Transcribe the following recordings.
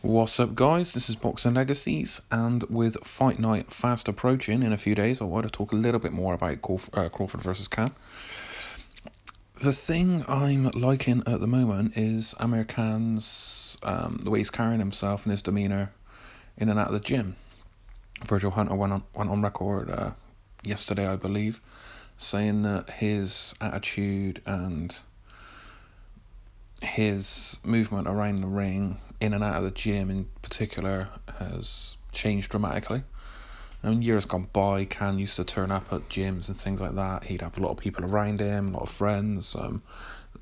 What's up, guys? This is Boxing Legacies, and with Fight Night fast approaching in a few days, I want to talk a little bit more about Crawford versus Khan. The thing I'm liking at the moment is AMIR Khan's the way he's carrying himself and his demeanour in and out of the gym. Virgil Hunter went on record yesterday, I believe, saying that his attitude and his movement around the ring, in and out of the gym in particular, has changed dramatically. I mean, years gone by, Khan used to turn up at gyms and things like that. He'd have a lot of people around him, a lot of friends, kind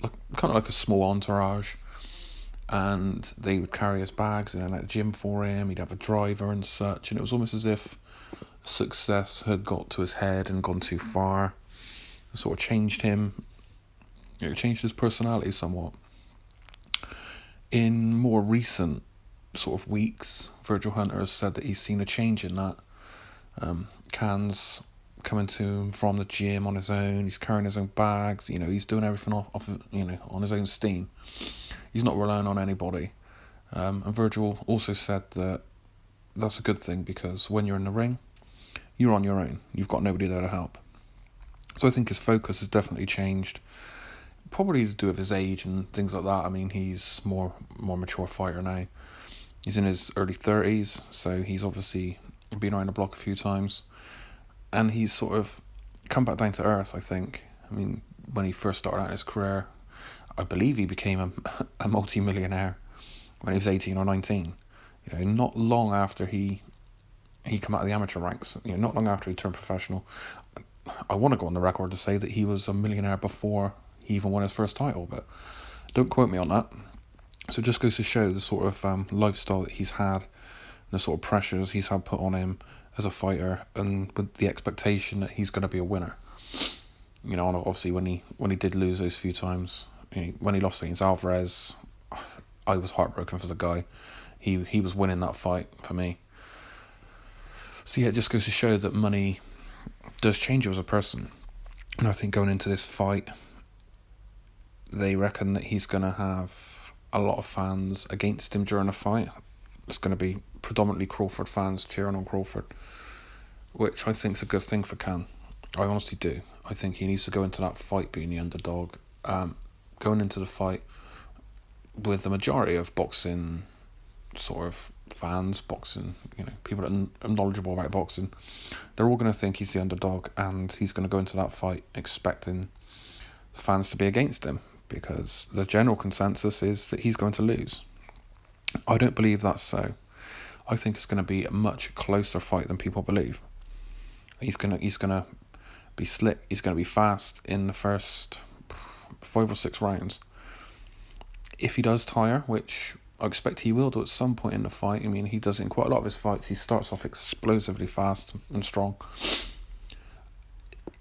of like a small entourage. And they would carry his bags in and out of the gym for him. He'd have a driver and such. And it was almost as if success had got to his head and gone too far. It sort of changed him. It changed his personality somewhat. In more recent sort of weeks, Virgil Hunter has said that he's seen a change in that. Khan's coming to him from the gym on his own. He's carrying his own bags. He's doing everything off on his own steam. He's not relying on anybody. And Virgil also said that that's a good thing, because when you're in the ring, you're on your own. You've got nobody there to help. So I think his focus has definitely changed. Probably to do with his age and things like that. I mean, he's more mature fighter now. He's in his early 30s, so he's obviously been around the block a few times. And he's sort of come back down to earth, I think. I mean, when he first started out his career, I believe he became a multi-millionaire when he was 18 or 19. Not long after he came out of the amateur ranks. Not long after he turned professional. I want to go on the record to say that he was a millionaire before he even won his first title, but don't quote me on that. So it just goes to show the sort of lifestyle that he's had, the sort of pressures he's had put on him as a fighter, and with the expectation that he's going to be a winner. Obviously when he did lose those few times, when he lost against Alvarez, I was heartbroken for the guy. He was winning that fight for me. So yeah, it just goes to show that money does change you as a person. And I think going into this fight, they reckon that he's going to have a lot of fans against him during the fight. It's going to be predominantly Crawford fans cheering on Crawford, which I think is a good thing for Khan. I honestly do. I think he needs to go into that fight being the underdog. Going into the fight with the majority of boxing sort of fans, people that are knowledgeable about boxing, they're all going to think he's the underdog, and he's going to go into that fight expecting the fans to be against him, because the general consensus is that he's going to lose. I don't believe that's so. I think it's going to be a much closer fight than people believe. He's gonna be slick. He's going to be fast in the first 5 or 6 rounds. If he does tire, which I expect he will do at some point in the fight. I mean, he does it in quite a lot of his fights. He starts off explosively fast and strong.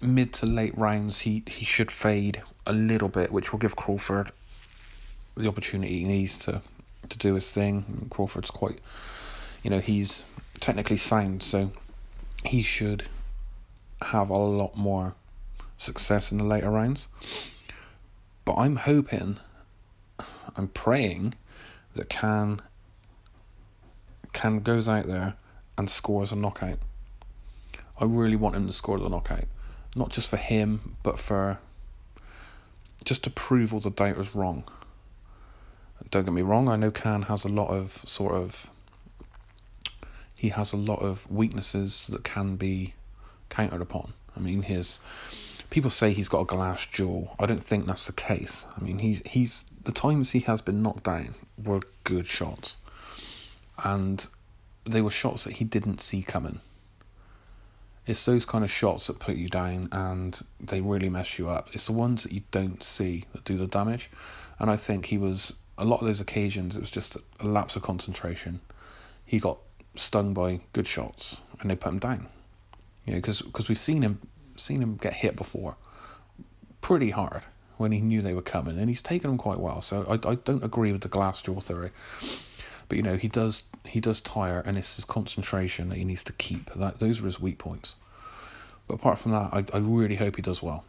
Mid to late rounds, he should fade a little bit, which will give Crawford the opportunity he needs to do his thing. Crawford's quite, he's technically sound, so he should have a lot more success in the later rounds. But I'm praying that Khan goes out there and scores a knockout. I really want him to score the knockout. Not just for him, but just to prove all the doubters wrong. Don't get me wrong, I know Khan has a lot of weaknesses that can be countered upon. I mean, people say he's got a glass jaw. I don't think that's the case. I mean, he's the times he has been knocked down were good shots, and they were shots that he didn't see coming. It's those kind of shots that put you down and they really mess you up. It's the ones that you don't see that do the damage. And I think a lot of those occasions, it was just a lapse of concentration. He got stung by good shots and they put him down. Because we've seen him get hit before pretty hard when he knew they were coming, and he's taken them quite well. So I don't agree with the glass jaw theory. But he does tire, and it's his concentration that he needs to keep. Those are his weak points. But apart from that, I really hope he does well.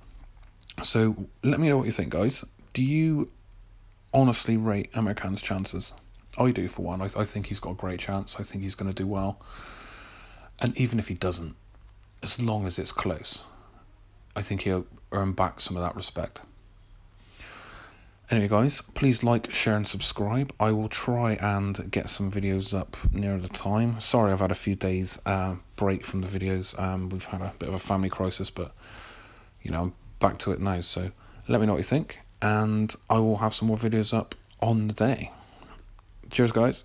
So let me know what you think, guys. Do you honestly rate AMIR Khan's chances? I do, for one. I think he's got a great chance. I think he's going to do well. And even if he doesn't, as long as it's close, I think he'll earn back some of that respect. Anyway, guys, please like, share and subscribe. I will try and get some videos up near the time. Sorry, I've had a few days break from the videos. We've had a bit of a family crisis, but, you know, I'm back to it now. So let me know what you think, and I will have some more videos up on the day. Cheers, guys.